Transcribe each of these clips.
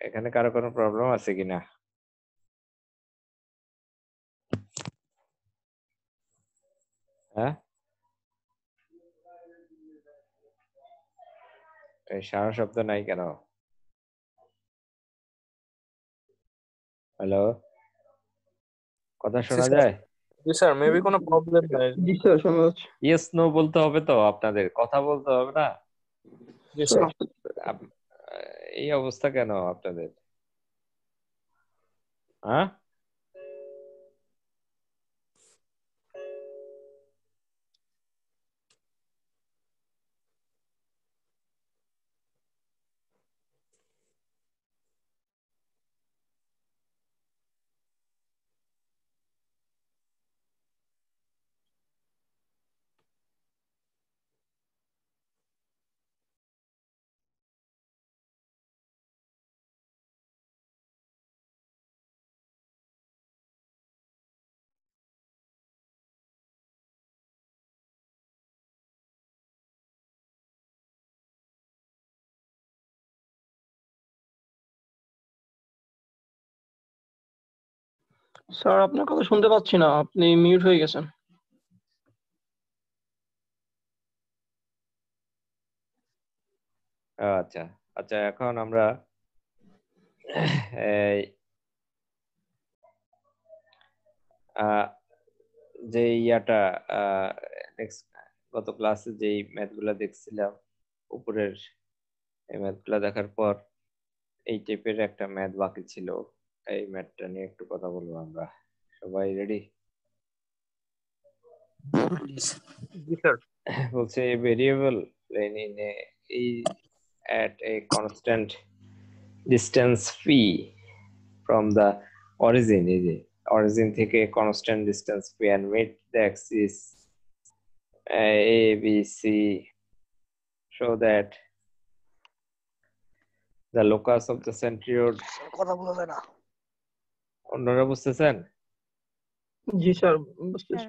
এখানে কারো কোনো প্রবলেম আছে কিনা? হ্যাঁ, এই সারা শব্দ নাই কেন? হ্যালো, কথা শোনা যায়? জি স্যার, মেবি কোনো প্রবলেম নাই। জি স্যার, শোনা যাচ্ছে। ইয়েস নো বলতে হবে তো, আপনাদের কথা বলতে হবে না? জি স্যার। আপ- এই অবস্থা কেন আপনাদের? হ্যাঁ, স্যার, আপনার কথা শুনতে পাচ্ছি না, আপনি মিউট হয়ে গেছেন। আচ্ছা আচ্ছা, এখন আমরা এই আহ, যে ইয়াটা নেক্সট গত ক্লাসে যেই ম্যাথ গুলা দেখছিলাম উপরের, এই ম্যাথ গুলা দেখার পর এই টাইপের একটা ম্যাথ বাকি ছিল। এই ম্যাথটা নিয়ে একটু কথা বলবো আমরা। সবাই রেডি? জি স্যার। বলছে variable plane in a at a constant distance phi from the origin, এই যে origin থেকে constant distance phi and meet the axis a b c, show that the locus of the centroid, কথা বলা যায় না। অন্যরা বুঝতেছেন? জি স্যার, বুঝতেছি।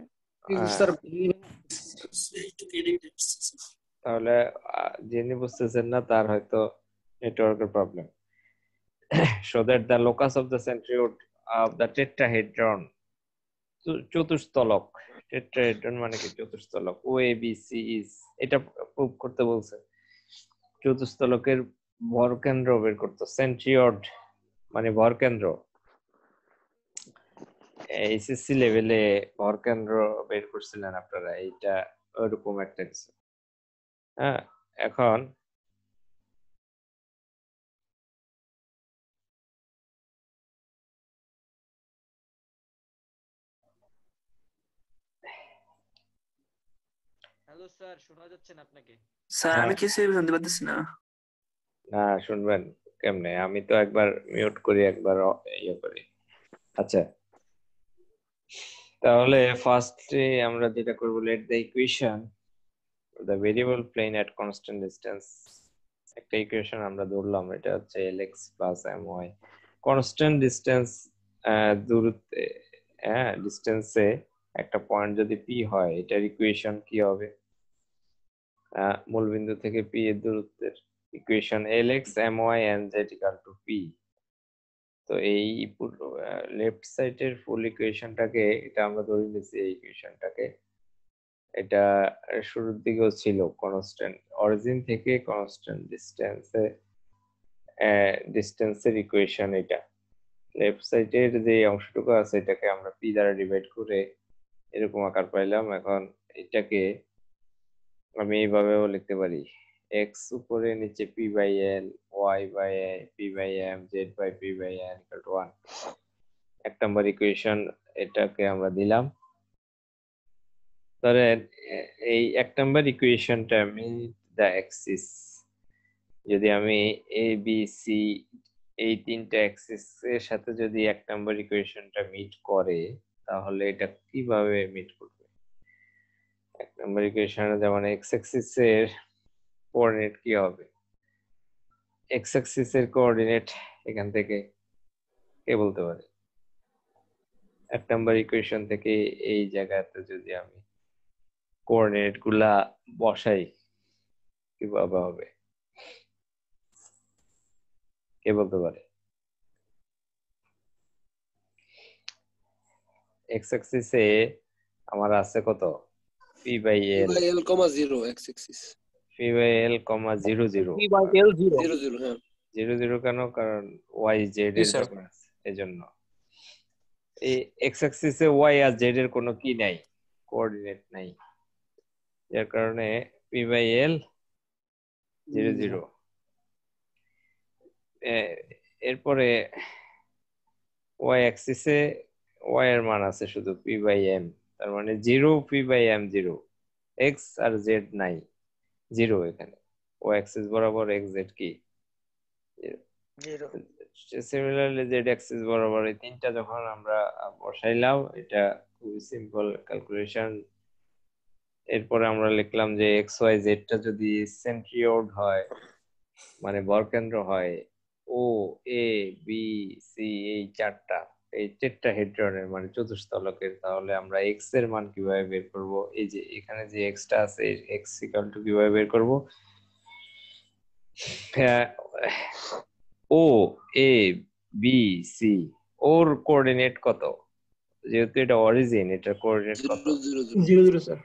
তাহলে যিনি বুঝতেছেন না তার হয়তো নেটওয়ার্কের problem. so that the locus of the centroid of the tetrahedron, চতুস্তলক, টেট্রাহেড্রন মানে কি চতুস্তলক, O A B C is, এটা প্রুভ করতে বলছে। চতুস্তলকের ভরকেন্দ্র বের করতে, সেন্ট্রিয়ড মানে ভরকেন্দ্র। এইচএসসি লেভেলে ভরকেন্দ্র বের করছিলেন আপনারা, এইটা ওইরকম একটা কিছু। হ্যাঁ, এখন হ্যালো স্যার, শোনা যাচ্ছে না আপনাকে? স্যার আমি কিছুই শুনতে পাচ্ছি না। না শুনবেন কেমনে? আমি তো একবার মিউট করি, একবার ইয়ে করি। আচ্ছা, তাহলে ফার্স্টে আমরা যেটা করবো, let the equation the variable plane at constant distance, একটা ইকুয়েশন আমরা ধরলাম, এটা হচ্ছে lx plus my, constant distance দূরত্বে, হ্যাঁ ডিসটেন্সে একটা পয়েন্ট যদি p হয়, এটার ইকুয়েশন কি হবে? মূলবিন্দু থেকে p এর দূরত্বের equation lx my and z equal to p। তো এই লেফট সাইডের ফুল ইকুয়েশনটাকে, এটা আমরা ধরে নিয়েছি এই ইকুয়েশনটাকে, এটা শুরুর দিকেও ছিল কনস্ট্যান্ট, অরিজিন থেকে কনস্ট্যান্ট ডিস্টেন্সের ইকুয়েশন এটা। লেফট সাইডের যে অংশটুকু আছে এটাকে আমরা পি দ্বারা ডিভাইড করে এরকম আকার পাইলাম। এখন এটাকে আমি এইভাবেও লিখতে পারি, এক্স উপরে নিচে P by L, Y by P by M, Z by P by N equal to 1। এক নম্বর ইকুয়েশন এটাকে আমরা দিলাম। ধরেন এই এক নম্বর ইকুয়েশনটা আমি দ্য অ্যাক্সিস, যদি আমি এ বি সি এই তিনটা অ্যাক্সিস এর সাথে যদি এক নম্বর ইকুয়েশনটা মিট করে, তাহলে এটা কিভাবে মিট করবে? এক নম্বর ইকুয়েশনে যেমন এক্স অ্যাক্সিস এর কোঅর্ডিনেট কি হবে? এক্স অ্যাক্সিস এর কোঅর্ডিনেট এখান থেকে কে বলতে পারে? এক নম্বর ইকুয়েশন থেকে এই জায়গাতে যদি আমি কোঅর্ডিনেট গুলা বসাই, কিভাবে হবে? কে বলতে পারে? এক্স অ্যাক্সিসে আমার আছে কত P by L, by L comma 0 x axis P by L comma 0 0 P by L 0 0 0 হ্যাঁ 0 0 কেন? কারণ ওয়াই জেড জি এর স্যার ব্যাপার আছে এজন্য। এই এক্স অ্যাক্সিসে ওয়াই আর জেড এর কোনো কি নাই, কোঅর্ডিনেট নাই, যার কারণে পি বাই এল 0 0। এরপরে ওয়াই অ্যাক্সিসে ওয়াই এর মান আছে শুধু পি বাই এম, তার মানে 0 পি বাই এম 0, এক্স আর জেড নাই, 0 এখানে। ওয়াই অ্যাক্সিস বরাবর এক্স জেড কি 0 সিমিলারলি জেড অ্যাক্সিস বরাবর এই তিনটা যখন আমরা বসাইলাম, এটা খুবই সিম্পল ক্যালকুলেশন। এরপরে আমরা লিখলাম যে এক্স ওয়াই জেডটা যদি সেন্ট্রিওড হয়, মানে বরকেন্দ্র হয়, ও এ বি সি এই চারটা হেড্রনের মানে চতুস্তলকের, তাহলে আমরা এক্স এর মান কিভাবে বের করব? এই যে এখানে যে এক্সটা আছে, এক্স ইকুয়াল টু কিভাবে বের করব? ও A B C or coordinate কত? যেহেতু এটা অরিজিন, এটার কোঅর্ডিনেট কত? 0 0 0 0 0 স্যার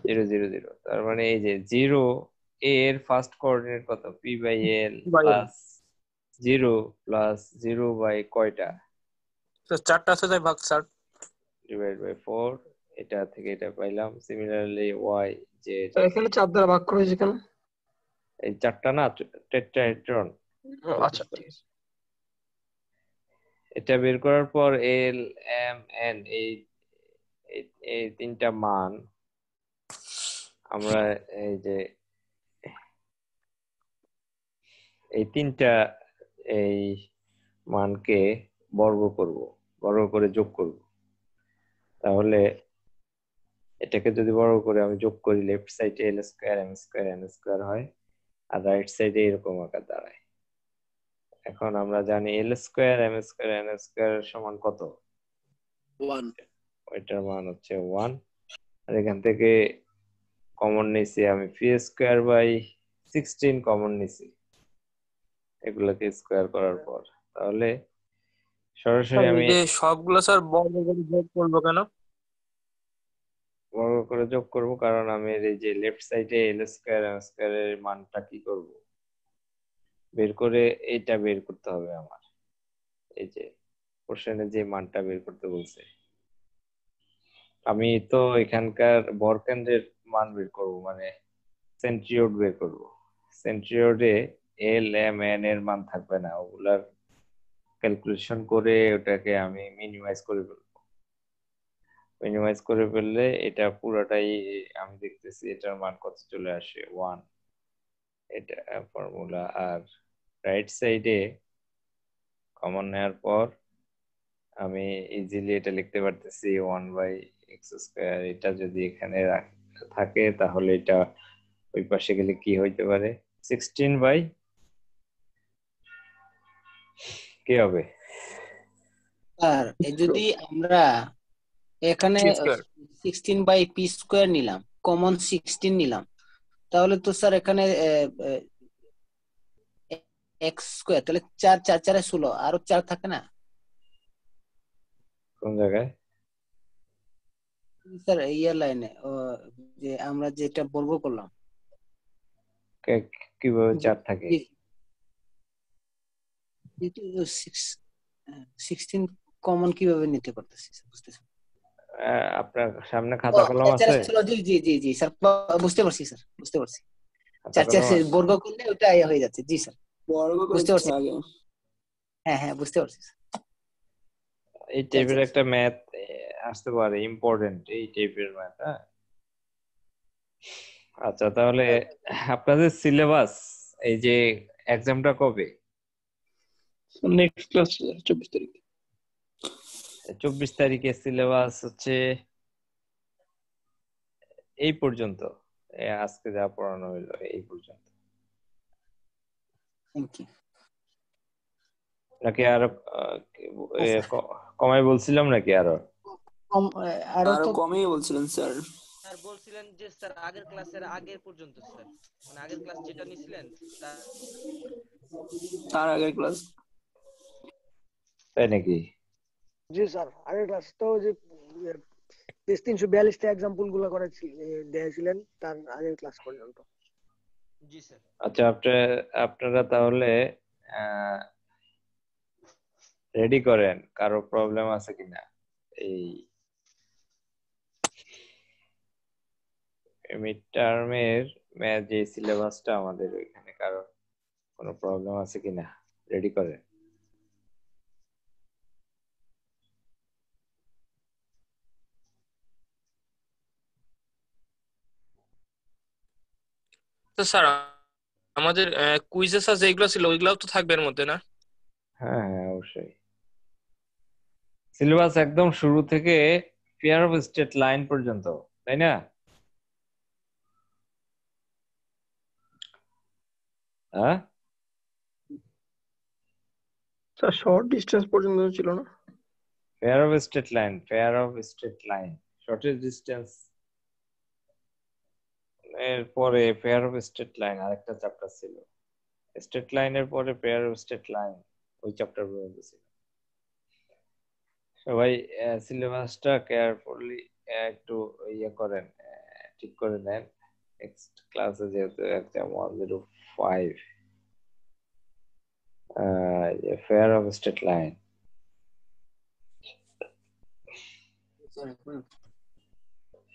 0 0 0। তার মানে এই যে 0 এর ফার্স্ট কোঅর্ডিনেট কত? P by L by L plus 0 plus 0 by কয়টা? স্যার চারটা আছে তাই ভাগ স্যার ডিভাইড বাই 4। এটা থেকে এটা পাইলাম। সিমিলারলি ওয়াই জেড, স্যার এখানে 4 দ্বারা ভাগ করা হয়েছে কেন? এই চারটা না টেট্রাহেড্রন, আচ্ছা ঠিক আছে এটা বের করার পর এল এম এন এই এই তিনটা মান আমরা এই যে এই তিনটা এই মানকে বর্গ করে যোগ করব। তাহলে এটাকে যদি বর্গ করে আমি যোগ করি, লেফট সাইডে L square M square N square হয়, আর রাইট সাইডে এরকম আকার দাঁড়ায়। এখন আমরা জানি L square M square N square সমান কত? 1 ওইটার মান হচ্ছে 1। আর এখান থেকে কমন নিছি আমি পি স্কয়ার বাই 16 কমন নিছি এগুলোকে স্কয়ার করার পর। তাহলে সরাসরি এই আমি যে সবগুলো স্যার বর্গ করে যোগ করবো কেন? বর্গ করে যোগ করব, কারণ আমি এই যে লেফট সাইডে এল স্কয়ার এম স্কয়ার এর মানটা কি করব? বের করে এটা বের করতে হবে আমার। এই যে কোশ্চেনে যে মানটা বের করতে বলছে, আমি তো এখানকার বরকেন্দ্রের মান বের করব, মানে সেন্ট্রিওড বের করব। সেন্ট্রিওডে এল এম এন এর মান থাকবে না, ওগুলার ক্যালকুলেশন করে ওটাকে আমি মিনিমাইজ করে ফেলবো। মিনিমাইজ করে ফেললে এটা পুরোটাই আমি দেখতেছি এটার মান কত চলে আসে 1, এটা ফর্মুলা। আর রাইট সাইডে কমন নেওয়ার পর আমি ইজিলি এটা লিখতে পারতেছি 1 বাই এক্স স্কয়ার। এটা যদি এখানে থাকে তাহলে এটা ওই পাশে গেলে কি হইতে পারে? 16 বাই কি হবে? স্যার যদি আমরা এখানে P square 16 by P square নিলাম, কমন 16 নিলাম, তাহলে তো স্যার এখানে এক্স স্কোয়ার, তাহলে 4 4 4 16 আরো 4 থাকে না কোন জায়গায়? স্যার? ইয়ার লাইনে যে আমরা যেটা বর্গ করলাম কিভাবে 4 থাকে? 16 কমন কিভাবে নিতে পারতেছি বুঝতেছি। আপনার সামনে খাতা কলম আছে? জি জি জি জি স্যার, বুঝতে পারছি স্যার, বুঝতে পারছি। খাতা 4 4 কলম বর্গ করলে ওটা ইয়ে হয়ে যাচ্ছে। জি স্যার বর্গ করে বুঝতে পারছি। আগে হ্যাঁ হ্যাঁ বুঝতে পারছি। এই টাইপের একটা ম্যাথ আসতে পারে, ইম্পর্টেন্ট এই টাইপের ম্যাথ। হ্যাঁ আচ্ছা, তাহলে আপনাদের সিলেবাস এই যে এক্সামটা কবে? নেক্সট ক্লাস 24 তারিখ 24 তারিখে সিলেবাস হচ্ছে এই পর্যন্ত, আজকে যা পড়ানো হলো এই পর্যন্ত, থ্যাংক ইউ। নাকি আরো কমাই বলছিলাম নাকি আরো? আরো আরো তো কমই বলছিলেন স্যার। স্যার বলছিলেন যে স্যার আগের ক্লাসের আগের পর্যন্ত স্যার, মানে আগের ক্লাস যেটা নিছিলেন তার আগের ক্লাস তাই নাকি? জি স্যার আগের ক্লাস তো যে পেজ 342 টা एग्जांपल গুলো করে দিয়েছিলেন তার আগের ক্লাস পর্যন্ত। জি স্যার। আচ্ছা, আপনারা তাহলে রেডি করেন, কারো প্রবলেম আছে কিনা এই মিড টার্মের ম্যাথ যে সিলেবাসটা আমাদের ওইখানে, কারো কোনো প্রবলেম আছে কিনা রেডি করেন। তো স্যার আমাদের কুইজেস আছে যেগুলো ছিল ওইগুলাও তো থাকবে এর মধ্যে না? হ্যাঁ হ্যাঁ, অবশ্যই। সিলেবাস একদম শুরু থেকে পেয়ার অফ স্টেট লাইন পর্যন্ত, তাই না? হ্যাঁ, স্যার শর্ট ডিসটেন্স পর্যন্ত ছিল না? Pair of state line, shortest distance এর পরে পেয়ার অফ স্টেট লাইন আরেকটা চ্যাপ্টার ছিল, স্টেট লাইনের পরে পেয়ার অফ স্টেট লাইন, ওই চ্যাপ্টার পর্যন্ত ছিল। সবাই সিলেবাসটা কেয়ারফুলি একটু ইয়ে করেন, ঠিক করে নেন। নেক্সট ক্লাসে যেহেতু একটা 105 পেয়ার অফ স্টেট লাইন,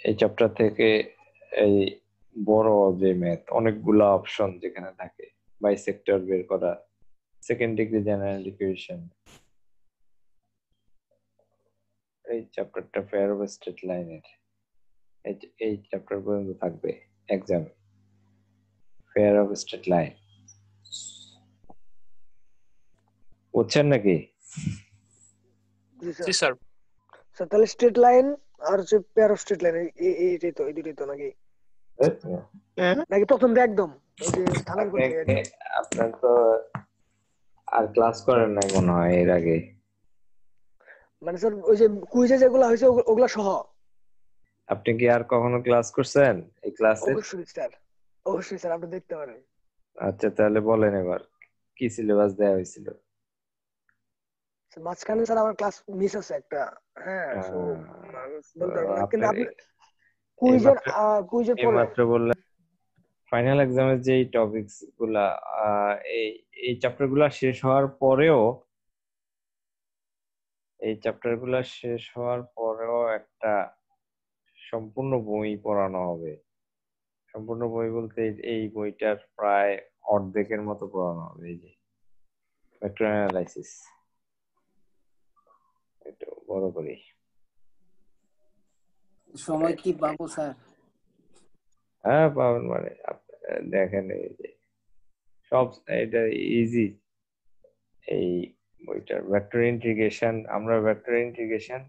এই চ্যাপ্টার থেকে এই বড় যে ম্যাথ, অনেকগুলা অপশন যেখানে থাকে, বাইসেক্টর বের করা, সেকেন্ড ডিগ্রি জেনারেল ইকুয়েশন, এই চ্যাপ্টারটা পেয়ার অফ স্টেট লাইনের এই চ্যাপ্টার পর্যন্ত থাকবে exam, pair of state line. বুঝছেন নাকি? জি স্যার। জি স্যার। স্যার তাহলে স্ট্রেট লাইন আর হচ্ছে পেয়ার অফ স্ট্রেট লাইন এইটাই তো, এই দুটোই তো নাকি? হ্যাঁ নাকি প্রথম দিয়ে একদম ওই যে স্থানাঙ্ক দিয়ে একদম? আপনার তো আর ক্লাস করেন নাই মনে হয় এর আগে। মানে স্যার ওই যে কুইজে যেগুলো হয়েছে ওগুলা সহ? আপনি কি আর কখনো ক্লাস করছেন এই ক্লাসে? অবশ্যই স্যার, অবশ্যই স্যার, আপনি দেখতে পারেন। আচ্ছা, তাহলে বলেন এবার কি সিলেবাস দেওয়া হয়েছিল? মাঝখানে স্যার আমার ক্লাস মিস আছে একটা, হ্যাঁ, সো বলতে পারবো না, কিন্তু আপনার আপনি কুইজের কুইজের পরে এইমাত্র বললেন ফাইনাল এক্সামের যে টপিকস গুলা, এই এই চ্যাপ্টার গুলা শেষ হওয়ার পরেও, একটা সম্পূর্ণ বই পড়ানো হবে। সম্পূর্ণ বই বলতে এই বইটার প্রায় অর্ধেকের মতো পড়ানো হবে। এই যে ভেক্টর অ্যানালাইসিস, একটু বড় করি। সময় কি পাবো স্যার? হ্যাঁ পাবেন, মানে দেখেন এই যে সব এটা ইজি। এই বইটার ভেক্টর ইন্টিগ্রেশন, আমরা ভেক্টর ইন্টিগ্রেশন,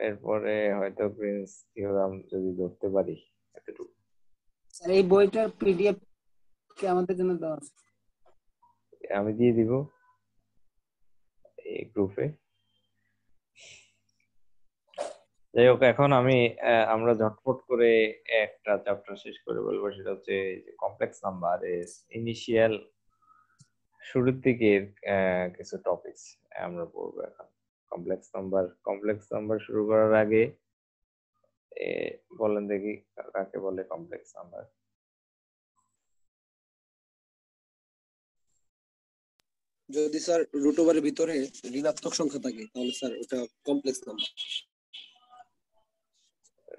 এরপরে হয়তো গ্রিনস থিওরাম যদি ধরতে পারি এতটুকু। স্যার এই বইটার পিডিএফ কি আমাদের জন্য দেওয়া আছে? আমি দিয়ে দিব এই গ্রুপে। যাই হোক, এখন আমরা ঝটপট করে একটা চ্যাপ্টার শেষ করে বলবো, সেটা হচ্ছে কমপ্লেক্স নাম্বার এর ইনিশিয়াল, শুরুর দিকের কিছু টপিকস আমরা পড়বো এখন। কমপ্লেক্স নাম্বার শুরু করার আগে বলেন দেখি কাকে বলে কমপ্লেক্স নাম্বার? যদি স্যার রুট ওভারের ভিতরে ঋণাত্মক সংখ্যা থাকে তাহলে স্যার ওটা কমপ্লেক্স নাম্বার।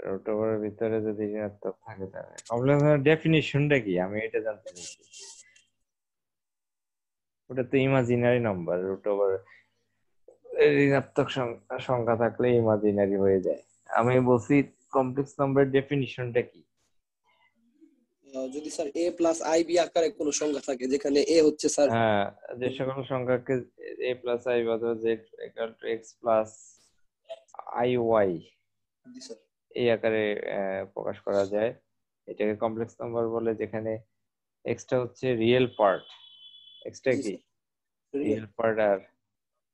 রুট ওভারের ভিতরে যদি ঋণাত্মক থাকে তাহলে কমপ্লেক্স নাম্বার ডেফিনিশনটা কি আমি এটা জানতে চাইছি। ওটা তো ইমাজিনারি নাম্বার, রুট ওভার ঋণাত্মক সংখ্যা থাকলে ইমাজিনারি হয়ে যায়। আমি বলছি কমপ্লেক্স নাম্বারের ডেফিনিশনটা কি? যদি স্যার a প্লাস ib আকারে কোনো সংখ্যা থাকে যেখানে a হচ্ছে স্যার, হ্যাঁ, যে সকল সংখ্যাকে a প্লাস i অথবা z equal to x plus iy G sir, এই আকারে প্রকাশ করা যায়, এটাকে কমপ্লেক্স নাম্বার বলে। যেখানে x টা হচ্ছে রিয়েল পার্ট, x টা জি কি স্যার, রিয়েল পার্ট, আর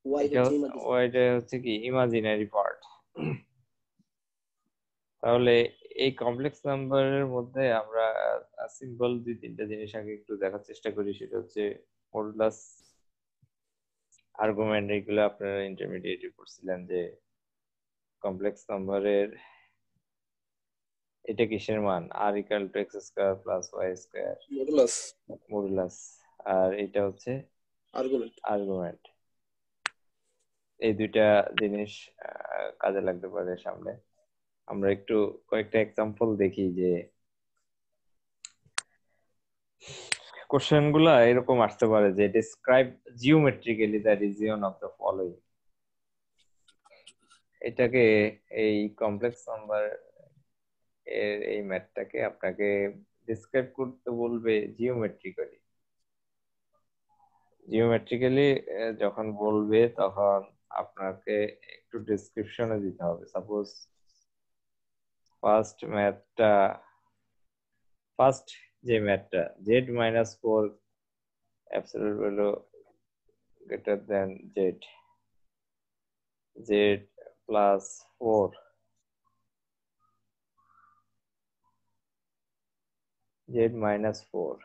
y এটা হচ্ছে ইমাজিনারি। ওইটা হচ্ছে কি ইমাজিনারি পার্ট। তাহলে এই কমপ্লেক্স নাম্বারের মধ্যে আমরা সিম্পল 2-3টা জিনিস আগে একটু দেখার চেষ্টা করি। সেটা হচ্ছে মডুলাস, আর্গুমেন্ট, এগুলো আপনারা ইন্টারমিডিয়েটে পড়ছিলেন যে কমপ্লেক্স নাম্বারের এটা কিসের মান r equal to x square plus y square modulus modulus, আর এটা হচ্ছে আর্গুমেন্ট। আর্গুমেন্ট। এই দুইটা জিনিস কাজে লাগতে পারে সামনে। আমরা একটু কয়েকটা এক্সাম্পল দেখি যে কোশ্চেন গুলা এরকম আসতে পারে যে describe geometrically the region of the following. এটাকে এই কমপ্লেক্স নাম্বার এর এই ম্যাথটাকে আপনাকে ডিসক্রাইব করতে বলবে জিওমেট্রিক্যালি। জিওমেট্রিক্যালি যখন বলবে তখন আপনাকে একটু ডেসক্রিপশনে দিতে হবে। সাপোজ ফার্স্ট যে ম্যাথটা z-4 absolute value greater than z plus 4 z-4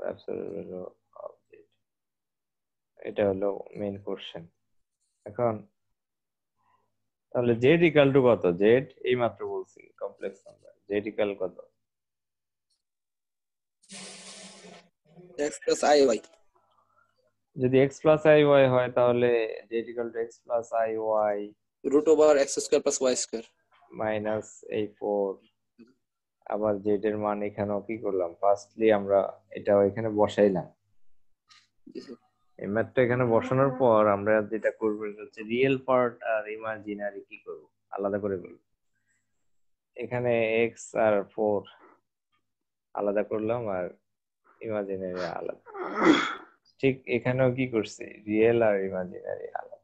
absolute value of z, এটা হলো মেইন কোশ্চেন। এখন তাহলে z ইকুয়াল টু কত? z এই মাত্র বলছি কমপ্লেক্স নাম্বার, z ইকুয়াল কত? x plus iy। যদি x প্লাস iy হয় তাহলে z equal to x plus iy root over x square plus y square minus এই 4। আবার z এর মান এখানেও কি করলাম? ফার্স্টলি আমরা এটা এখানে বসাইলাম। এই ম্যাথটা এখানে বসানোর পর আমরা যেটা করব হচ্ছে রিয়েল পার্ট আর ইমাজিনারি কি করব আলাদা করে বলব। এখানে x আর 4 আলাদা করলাম আর ইমাজিনারি আলাদা। ঠিক এখানেও কি করছি? রিয়েল আর ইমাজিনারি আলাদা,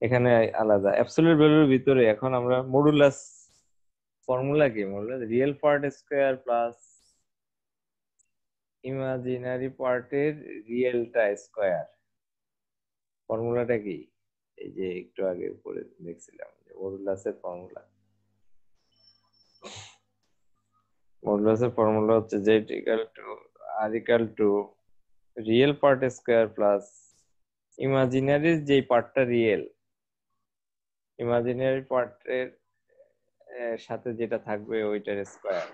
এখানে আলাদা। অ্যাবসলিউট ভ্যালুর ভিতরে এখন আমরা মডুলাস ফর্মুলা কি? Modulus real part square plus imaginary পার্টের রিয়েলটা স্কয়ার। ফর্মুলাটা কি? এই যে একটু আগে উপরে দেখছিলাম যে মডুলাসের ফর্মুলা। মডুলাসের ফর্মুলা হচ্ছে z equal to r equal to real part square plus ইমাজিনারির যে পার্টটা রিয়েল, ইমাজিনারি পার্টের সাথে যেটা থাকবে ওইটার স্কয়ার।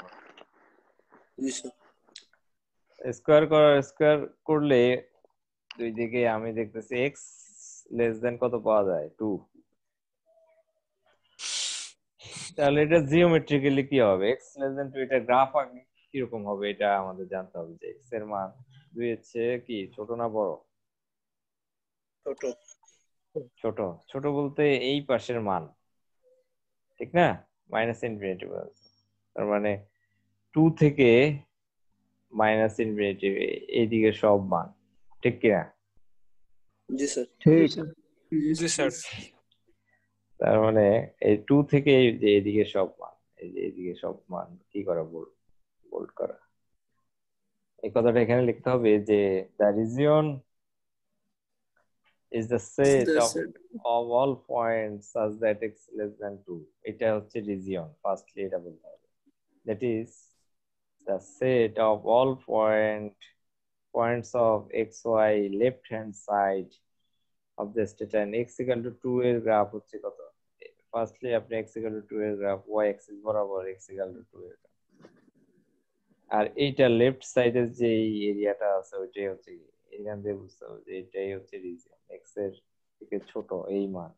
স্কয়ার করলে দুই দিকে আমি দেখতেছি x লেস দেন কত পাওয়া যায়? 2। তাহলে এটা জিওমেট্রিক্যালি কি হবে? x লেস দেন 2 এটা গ্রাফ আঁকলে কি রকম হবে এটা আমাদের জানতে হবে যে x এর মান 2 এর চেয়ে কি ছোট না বড়? ছোট। ছোট। ছোট বলতে এই পাশের মান, ঠিক না? মাইনাস ইনফিনিটি, তার মানে 2 থেকে মাইনাস ইনফিনিটি এইদিকে সব মান, ঠিক কি না? জি স্যার। ঠিক। জি স্যার। তার মানে এই 2 থেকে এই যে এইদিকে সব মান, এই যে এইদিকে সব মান কি করা? বোল্ড করা। এই কথাটা এখানে লিখতে হবে যে the region is the set of all points such that x less than 2. এটা হচ্ছে রিজিয়ন। ফার্স্টলি এটা বলতে হবে, that is the set of all points of xy left hand side of the state and x equal to 2 এর graph হচ্ছে কত? Firstly আপনি x equal to 2 এর গ্রাফ y axis বরাবর x equal to 2 এর গ্রাফ, আর এইটা left সাইডের যে এরিয়াটা আছে ওইটাই হচ্ছে এখান থেকে বুঝতে হবে যে এটাই হচ্ছে রিজিয়ন, এক্স এর থেকে ছোট এই মান।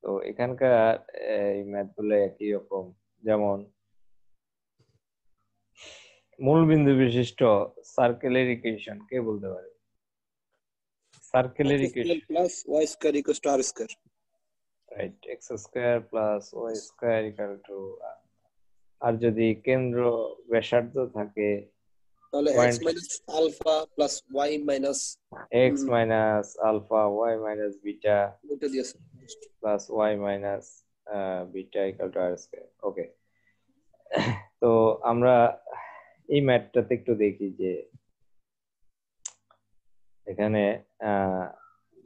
তো এখানকার এই ম্যাথগুলো একই রকম, যেমন মূল বিন্দু বিশিষ্ট সার্কেলের ইকুয়েশন কে বলতে পারে? সার্কেলের equation plus y square equals to r square. Right, x square plus y square equal to, আর যদি কেন্দ্র ব্যাসার্ধ থাকে তাহলে x minus alpha plus y minus x minus alpha y minus beta এটা দিয়েছে plus y minus beta equal to r square. Okay, তো আমরা এই ম্যাথটাতে একটু দেখি যে এখানে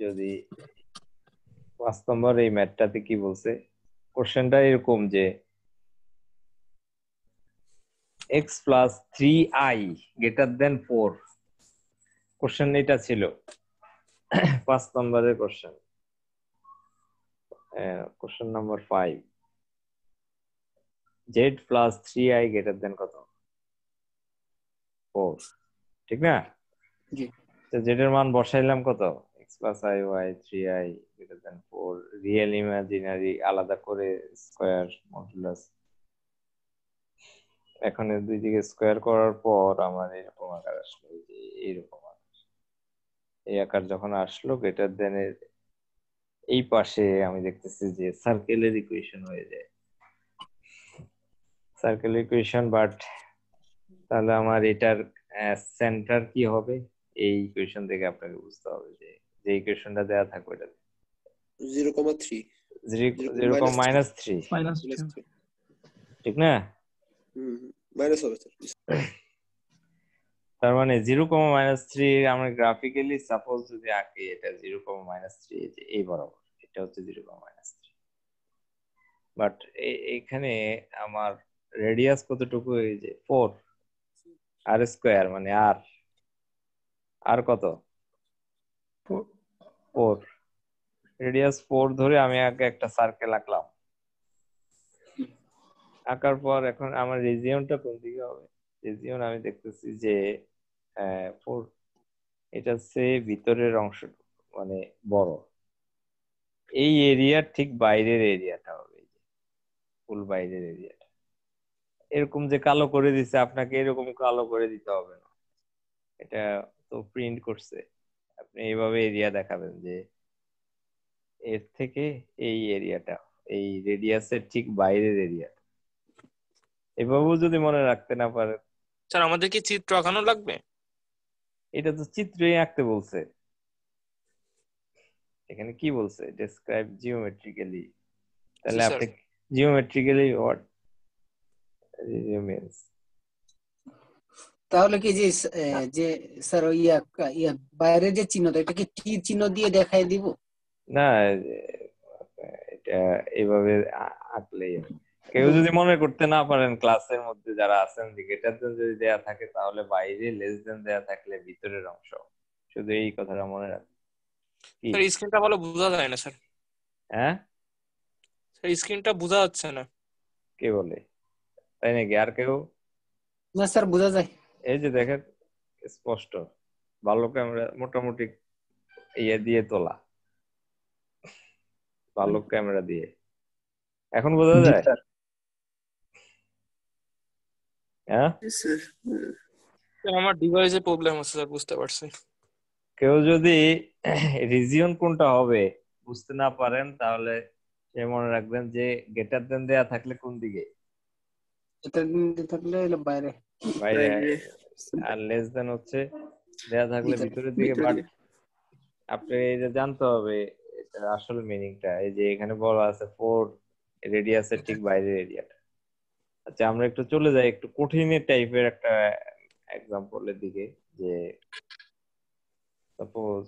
যদি 5 নম্বর এই ম্যাথটাতে কি বলছে? কোশ্চেনটা এরকম যে x plus 3i greater than 4। Question এটা ছিল 5 নম্বরের question. Question number 5, z plus 3i greater than কত? 4, ঠিক না? জি। তো z এর মান বসাইলাম কত? x plus i y 3i greater than 4, real imaginary আলাদা করে স্কয়ার মডুলাস। এখন এর দুই দিকে স্কয়ার করার পর আমার এরকম আকার আসলো, এই যে এইরকম আকার। এই আকার যখন আসলো গ্রেটার দেন এর এই পাশে আমি দেখতেছি যে সার্কেলের ইকুয়েশন হয়ে যায়, সার্কেল ইকুয়েশন। বাট তাহলে আমার এটার সেন্টার কি হবে? এই ইকুয়েশন থেকে আপনাকে বুঝতে হবে যে যে ইকুয়েশনটা দেওয়া থাকবে এটা 0,3 যেরকম -3, ঠিক না? মাইনাস হবে স্যার। তার মানে 0,-3 আমরা গ্রাফিক্যালি সাপোজ যদি আঁকি, এটা 0,-3 এই বরাবর, এটা হচ্ছে 0,-3। বাট এইখানে আমার রেডিয়াস কতটুকু? এই যে 4 আর স্কয়ার, মানে আর কত? 4। রেডিয়াস 4 ধরে আমি আগে একটা সার্কেল আঁকলাম। আঁকার পর এখন আমার রিজিয়নটা কোন দিকে হবে? রিজিয়ন আমি দেখতেছি যে 4, এটা হচ্ছে ভিতরের অংশ, মানে বড়। এই এরিয়ার ঠিক বাইরের এরিয়াটা হবে, এই যে ফুল বাইরের এরিয়াটা। এরকম যে কালো করে দিছে, আপনাকে এরকম কালো করে দিতে হবে না, এটা তো প্রিন্ট করছে। আপনি এইভাবে এরিয়া দেখাবেন যে এর থেকে এই এরিয়াটা, এই রেডিয়াসের ঠিক বাইরের এরিয়াটা। এভাবেও যদি মনে রাখতে না পারেন, স্যার আমাদের কি চিত্র আঁকানো লাগবে? এটা তো চিত্রই আঁকতে বলছে। এখানে কি বলছে? Describe geometrically. তাহলে জি, আপনি জিওমেট্রিক্যালি হোয়াট মিন্স? তাহলে কি যে স্যার ওই বাইরে যে চিহ্নটা, এটা কি তীর চিহ্ন দিয়ে দেখাই দিব? না, এটা এইভাবে আঁকলেই হবে। কেউ যদি মনে করতে না পারেন, ক্লাসের মধ্যে যারা আছেন, গ্রেটার দেন যদি দেয়া থাকে তাহলে বাইরে, লেস দেন দেয়া থাকলে ভিতরের অংশ। শুধু এই কথাটা মনে রাখবেন। কি স্যার স্ক্রিনটা ভালো বোঝা যায় না স্যার। হ্যাঁ, স্যার স্ক্রিনটা বোঝা যাচ্ছে না। কে বলে? তাই নাকি? আর কেউ? না স্যার, বোঝা যায়। এই যে দেখেন স্পষ্ট, ভালো ক্যামেরা, মোটামুটি ইয়ে দিয়ে তোলা, ভালো ক্যামেরা দিয়ে। এখন বোঝা যায়? হ্যাঁ, স্যার আমার ডিভাইসে প্রবলেম আছে স্যার, বুঝতে পারছি। কেউ যদি রিজিয়ন কোনটা হবে বুঝতে না পারেন, তাহলে সে মনে রাখবেন যে গ্রেটার দেন দেয়া থাকলে কোন দিকে? এটা দিয়ে থাকলে হলো বাইরে। বাইরে। আর লেস দেন হচ্ছে দেয়া থাকলে ভিতরের দিকে। বাট আপনি এই যে জানতে হবে এটা আসল মিনিংটা। এই যে এখানে বলা আছে 4 রেডিয়াসের ঠিক বাইরের এরিয়াটা। আচ্ছা, আমরা একটু চলে যাই একটু কঠিন টাইপের একটা এক্সাম্পলের দিকে। যে সাপোজ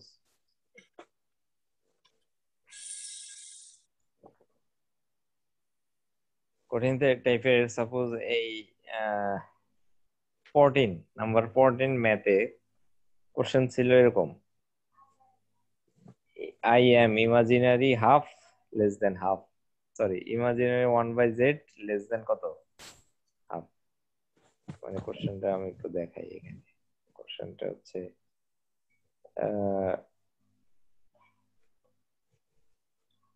কঠিন টাইপের, সাপোজ এই 14 ম্যাথে কোশ্চেন ছিল এরকম, I am imaginary half less than half, sorry, imaginary 1/z less than কত? half। মানে কোশ্চেনটা আমি একটু দেখাই। এখানে কোশ্চেনটা হচ্ছে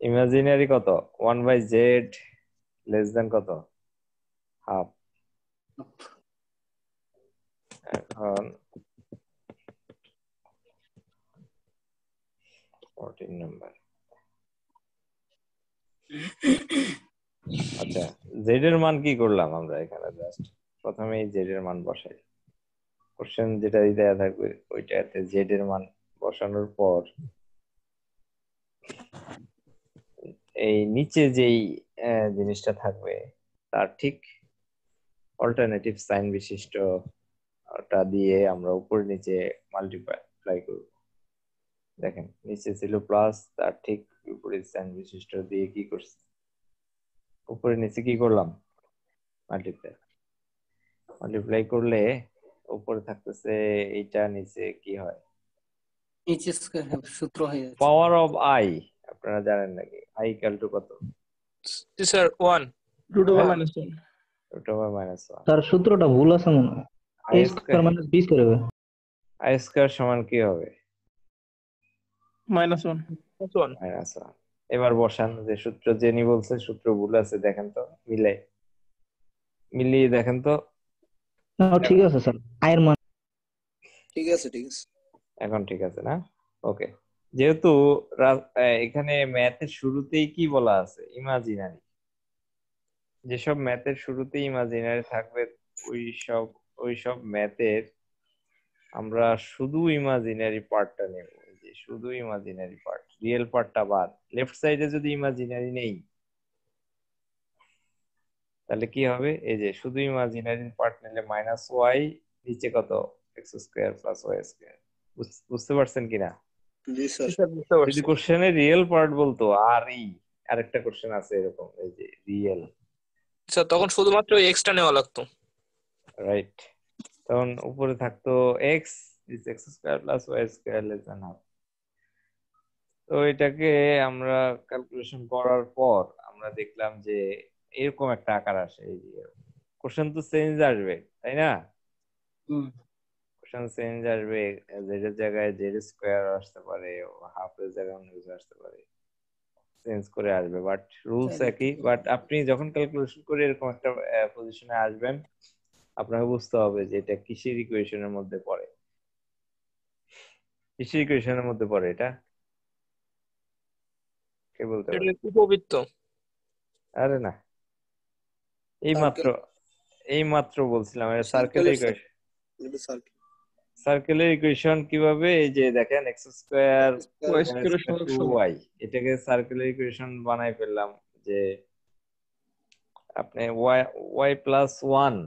ইমাজিনারি কত? 1/z less than কত? half। এখন 14 নাম্বার। আচ্ছা, z এর মান কি করলাম আমরা এখানে? জাস্ট প্রথমে z এর মান বসাই। কোশ্চেন যেটা দেয়া থাকবে ওইটাতে z এর মান বসানোর পর এই নিচে যেই জিনিসটা থাকবে তার ঠিক অল্টারনেটিভ সাইন বিশিষ্ট ওটা দিয়ে আমরা উপরে নিচে মাল্টিপ্লাই করব। দেখেন নিচে ছিল প্লাস, তার ঠিক বিপরীত সাইন বিশিষ্ট দিয়ে কি করছি? উপরে নিচে কি করলাম? মাল্টিপ্লাই করলে উপরে থাকতেছে এইটা, নিচে কি হয়? এইচ স্কয়ার সূত্র হয়ে যাচ্ছে। পাওয়ার অফ আই, আপনারা জানেন নাকি? i ইকুয়াল টু কত? জি স্যার 1 রুট ওভার হ্যাঁ। -1 রুট ওভার মাইনাস 1 স্যার সূত্রটা ভুল আছে মনে হয়। i a square minus b square হবে। i স্কয়ার সমান কি হবে? -1 1 মাইনাস 1। এবার বসান যে সূত্র জেনি বলছে সূত্র ভুল আছে দেখেন তো, মিলিয়ে দেখেন তো। না ঠিক আছে স্যার, i এর মান ঠিক আছে ঠিক আছে। এখন ঠিক আছে না? ওকে। যেহেতু এখানে ম্যাথের শুরুতেই কি বলা আছে? ইমাজিনারি। যেসব ম্যাথের শুরুতেই ইমাজিনারি থাকবে ওই সব ম্যাথের আমরা শুধু ইমাজিনারি পার্টটা নেব। এই যে শুধু ইমাজিনারি পার্ট, রিয়েল পার্টটা বাদ। লেফট সাইডে যদি ইমাজিনারি নেই তাহলে কি হবে? এই যে শুধু ইমাজিনারি পার্ট নিলে মাইনাস ওয়াই, নিচে কত? X square plus Y square. বুঝতে পারছেন কিনা? জি স্যার। যদি কোশ্চেনে রিয়েল পার্ট বলতো আর আরেকটা কোশ্চেন আছে এরকম, এই যে রিয়েল, স্যার তখন শুধুমাত্র এক্সটা নেওয়া লাগতো। রাইট। তখন উপরে থাকতো X is X square plus Y square less than half. তো এটাকে আমরা ক্যালকুলেশন করার পর আমরা দেখলাম যে এরকম একটা আকার আসে। এই যে কোশ্চেন তো চেঞ্জ আসবে, তাই না? কোশ্চেন চেঞ্জ আসবে, জেড এর জায়গায় জেড স্কোয়ার আসতে পারে, হাফ এর জায়গায় অন্য কিছু আসতে পারে, চেঞ্জ করে আসবে, বাট রুলস একই। বাট আপনি যখন ক্যালকুলেশন করে এরকম একটা পজিশনে আসবেন আপনাকে বুঝতে হবে যে এটা কিসের ইকুয়েশনের মধ্যে পড়ে। কিসের ইকুয়েশনের মধ্যে পড়ে এটা? কে বলতে পারে? এটা উপবৃত্ত। আরে না, এই মাত্র বলছিলাম এটা সার্কেলের ইকুয়েশন। এটা সার্কেল। সার্কেলের ইকুয়েশন কিভাবে? এই যে দেখেন এক্স স্কোয়ার ওয়াই স্কয়ারের সহগ সমান। ওয়াই, এটাকে সার্কেলের ইকুয়েশন বানাই ফেললাম যে আপনি ওয়াই প্লাস 1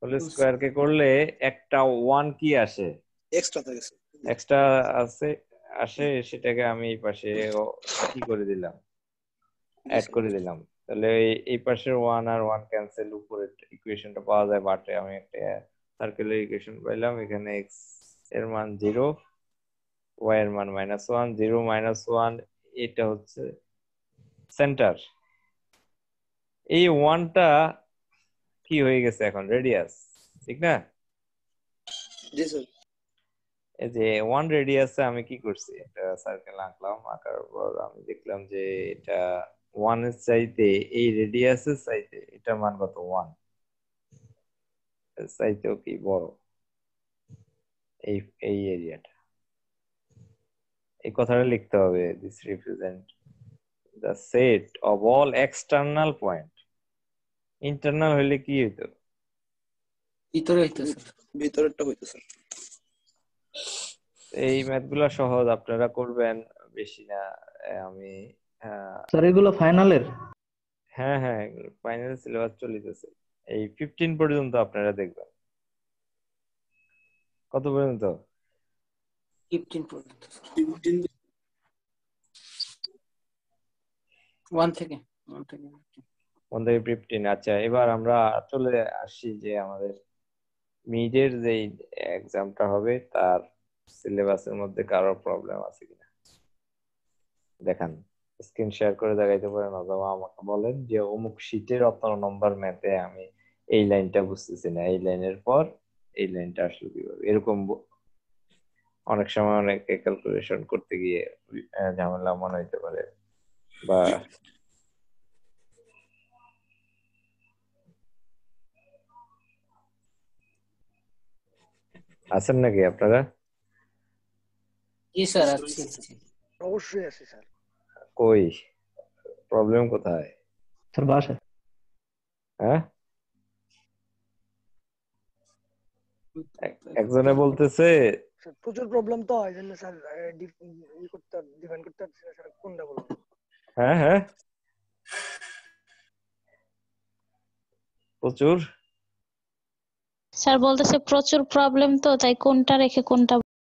হোল স্কোয়ার কে করলে একটা 1 কি আসে? এক্সট্রা থাকে স্যার। এক্সট্রা আসে, সেটাকে আমি এই পাশে কি করে দিলাম, অ্যাড করে দিলাম। তাহলে এই পাশের 1 আর 1 ক্যান্সেল, উপরে ইকুয়েশনটা পাওয়া যায় বাটে। আমি একটা সার্কেলের ইকুয়েশন পাইলাম। এখানে এক্স এর মান 0, ওয়াই এর মান -1, 0 -1, এটা হচ্ছে সেন্টার। এই 1টা কি হয়ে গেছে এখন? রেডিয়াস, ঠিক না? জি স্যার। এই যে 1 রেডিয়াসে আমি কি করছি, একটা সার্কেল আঁকলাম। আঁকার পর আমি দেখলাম যে এটা 1 এর চাইতে, এই রেডিয়াসের চাইতে এটার মান কত? 1 এর চাইতেও কি বড় এই এরিয়াটা। এই কথাটা লিখতে হবে, this represent the set of all external point. Internal হলে কি হইতো? ভিতরে হইতেছে। ভিতরেরটা হইতো স্যার। এই ম্যাথগুলো সহজ, আপনারা করবেন, বেশি না। আমি স্যার এগুলো ফাইনালের। হ্যাঁ ফাইনাল সিলেবাস চলিতেছে, এই 15 পর্যন্ত আপনারা দেখবেন। কত পর্যন্ত? 15 পর্যন্ত। 1 থেকে 15। আচ্ছা, এবার আমরা চলে আসি যে আমাদের মিডের যে এক্সামটা হবে তার সিলেবাসের মধ্যে কারো প্রবলেম আছে কিনা দেখান। স্ক্রিন শেয়ার করে দেখাইতে পারেন, অথবা আমাকে বলেন যে অমুক শীটের অত নম্বর ম্যাথে আমি এই লাইনটা বুঝতেছি না, এই লাইনের পর এই লাইনটা আসলে কিভাবে, এরকম অনেক সময় অনেকে ক্যালকুলেশন করতে গিয়ে ঝামেলা মনে হইতে পারে। বা আছেন নাকি আপনারা? জি স্যার আছি। অবশ্যই আছে স্যার। কই প্রবলেম কোথায়? স্যার বাসায়। হ্যাঁ, একজনে বলতেছে স্যার প্রচুর প্রবলেম তো হয় জন্য স্যার ডিফাইন করতে পারছি না স্যার কোনটা বলবো। হ্যাঁ প্রচুর স্যার বলতেছে প্রচুর প্রবলেম তো, তাই কোনটা রেখে কোনটা